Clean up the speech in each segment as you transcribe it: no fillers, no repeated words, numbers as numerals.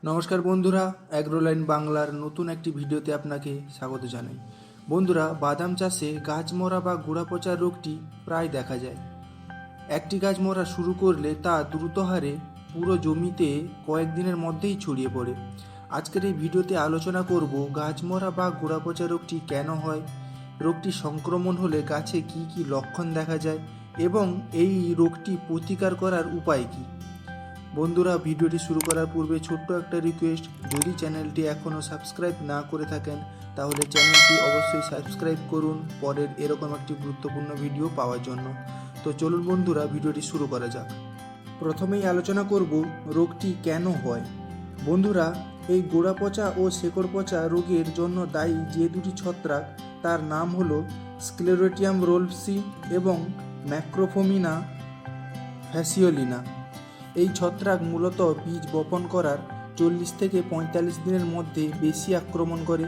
নমস্কার বন্ধুরা, অ্যাগ্রোলাইন বাংলার নতুন একটি ভিডিওতে আপনাকে স্বাগত জানাই। বন্ধুরা, বাদাম চাষে গাছ মরা বা গোড়া পচা রোগটি প্রায় দেখা যায়। একটি গাছ মরা শুরু করলে তা দ্রুত হারে পুরো জমিতে কয়েকদিনের মধ্যেই ছড়িয়ে পড়ে। আজকের এই ভিডিওতে আলোচনা করব গাছ মরা বা গোড়া পচা রোগটি কেন হয়, রোগটি সংক্রমণ হলে গাছে কি কি লক্ষণ দেখা যায় এবং এই রোগটি প্রতিকার করার উপায় কী। বন্ধুরা, ভিডিওটি শুরু করার পূর্বে ছোট্ট একটা রিকোয়েস্ট, যদি চ্যানেলটি এখনও সাবস্ক্রাইব না করে থাকেন তাহলে চ্যানেলটি অবশ্যই সাবস্ক্রাইব করুন পরের এরকম একটি গুরুত্বপূর্ণ ভিডিও পাওয়ার জন্য। তো চলুন বন্ধুরা, ভিডিওটি শুরু করা যাক। প্রথমেই আলোচনা করব রোগটি কেন হয়। বন্ধুরা, এই গোড়া পচা ও শেকড় পচা রোগের জন্য দায়ী যে দুটি ছত্রাক তার নাম হলো স্ক্লেরোটিয়াম রোলসি এবং ম্যাক্রোফোমিনা ফ্যাসিওলিনা। এই ছত্রাক মূলত বীজ বপন করার 40 থেকে 45 দিনের মধ্যে বেশি আক্রমণ করে।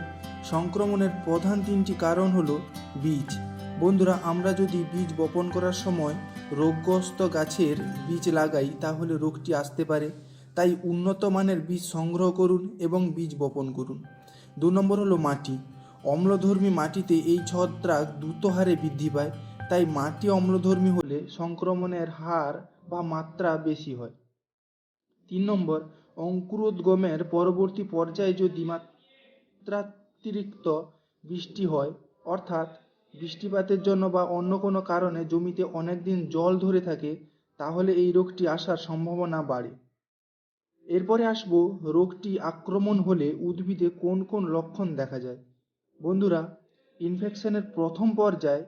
সংক্রমণের প্রধান তিনটি কারণ হলো বীজ। বন্ধুরা, আমরা যদি বীজ বপন করার সময় রোগগ্রস্ত গাছের বীজ লাগাই তাহলে রোগটি আসতে পারে, তাই উন্নত মানের বীজ সংগ্রহ করুন এবং বীজ বপন করুন। 2 নম্বর হলো মাটি। অম্লধর্মী মাটিতে এই ছত্রাক দ্রুত হারে বৃদ্ধি পায়, তাই মাটি অম্লধর্মী হলে সংক্রমণের হার বা মাত্রা বেশি হয়। 3 নম্বর, অঙ্কুরোদ্গমের পরবর্তী পর্যায়ে যদি মাত্রাতিরিক্ত বৃষ্টি হয়, অর্থাৎ বৃষ্টিপাতের জন্য বা অন্য কোনো কারণে জমিতে অনেক দিন জল ধরে থাকে, তাহলে এই রোগটি আসার সম্ভাবনা বাড়ে। এরপরে আসবো রোগটি আক্রমণ হলে উদ্ভিদে কোন কোন লক্ষণ দেখা যায়। বন্ধুরা, ইনফেকশনের প্রথম পর্যায়ে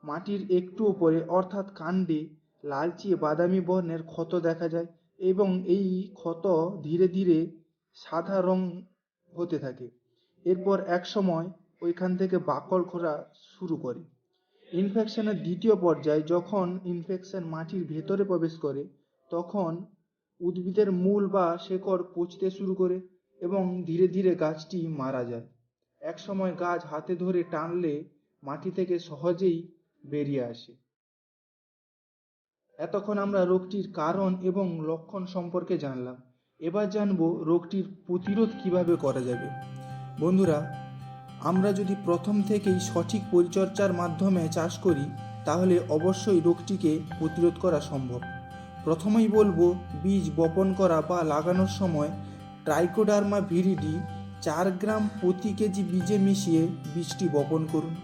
মাটির একটু উপরে অর্থাৎ কাণ্ডে লালচে বাদামি বর্ণের ক্ষত দেখা যায় এবং এই ক্ষত ধীরে ধীরে সাদা রং হতে থাকে। এরপর এক সময় ওইখান থেকে বাকল খোলা শুরু করে। ইনফেকশনের দ্বিতীয় পর্যায়ে যখন ইনফেকশন মাটির ভেতরে প্রবেশ করে, তখন উদ্ভিদের মূল বা শেকড় পচতে শুরু করে এবং ধীরে ধীরে গাছটি মারা যায়। এক সময় গাছ হাতে ধরে টানলে মাটি থেকে সহজেই বেরিয়ে আসে। এতক্ষণ আমরা রোগটির কারণ এবং লক্ষণ সম্পর্কে জানলাম। এবার জানব রোগটির প্রতিরোধ কিভাবে করা যাবে। বন্ধুরা, আমরা যদি প্রথম থেকেই সঠিক পরিচর্যার মাধ্যমে চাষ করি তাহলে অবশ্যই রোগটিকে প্রতিরোধ করা সম্ভব। প্রথমেই বলবো, বীজ বপন করা বা লাগানোর সময় ট্রাইকোডার্মা ভিরিডি 4 গ্রাম প্রতি কেজি বীজে মিশিয়ে বীজটি বপন করুন।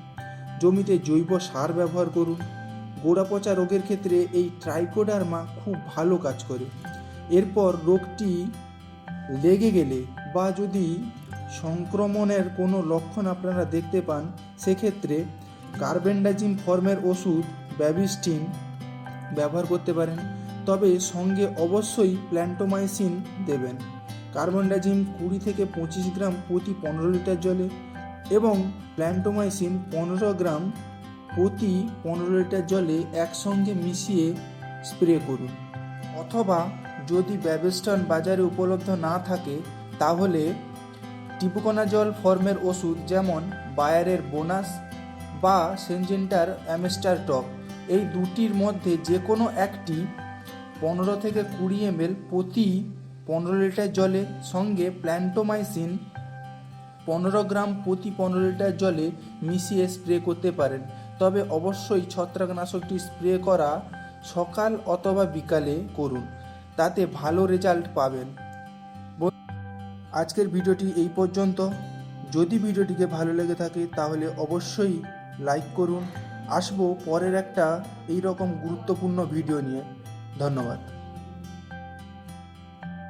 জমিতে জৈব সার ব্যবহার করুন। গোড়া পচা রোগের ক্ষেত্রে এই ট্রাইকোডার্মা খুব ভালো কাজ করে। এরপর রোগটি লেগে গেলে বা যদি সংক্রমণের কোনো লক্ষণ আপনারা দেখতে পান, সেক্ষেত্রে কার্বেন্ডাজিম ফর্মের ওষুধ ব্যাবিস্টিন ব্যবহার করতে পারেন, তবে সঙ্গে অবশ্যই প্ল্যান্টোমাইসিন দেবেন। কার্বেন্ডাজিম 20 থেকে 25 গ্রাম প্রতি 15 লিটার জলে এবং প্ল্যান্টোমাইসিন 15 গ্রাম প্রতি 15 লিটার জলে একসঙ্গে মিশিয়ে স্প্রে করুন। অথবা যদি ব্যাবিস্টন বাজারে উপলব্ধ না থাকে তাহলে টিপুকোনাজল ফর্মের ওষুধ যেমন বায়ারের বোনাস বা সেনজেন্টার অ্যামেস্টার টপ, এই দুটির মধ্যে যে কোনো একটি 15 থেকে 20 ml প্রতি 15 লিটার জলে সঙ্গে প্ল্যান্টোমাইসিন 15 গ্রাম প্রতি 15 লিটার জলে মিশিয়ে স্প্রে করতে পারেন। তবে অবশ্যই ছত্রাকনাশকটি স্প্রে করা সকাল অথবা বিকালে করুন, তাতে ভালো রেজাল্ট পাবেন। আজকের ভিডিওটি এই পর্যন্ত। যদি ভিডিওটিকে ভালো লেগে থাকে তাহলে অবশ্যই লাইক করুন। আসবো পরের একটা এইরকম গুরুত্বপূর্ণ ভিডিও নিয়ে। ধন্যবাদ।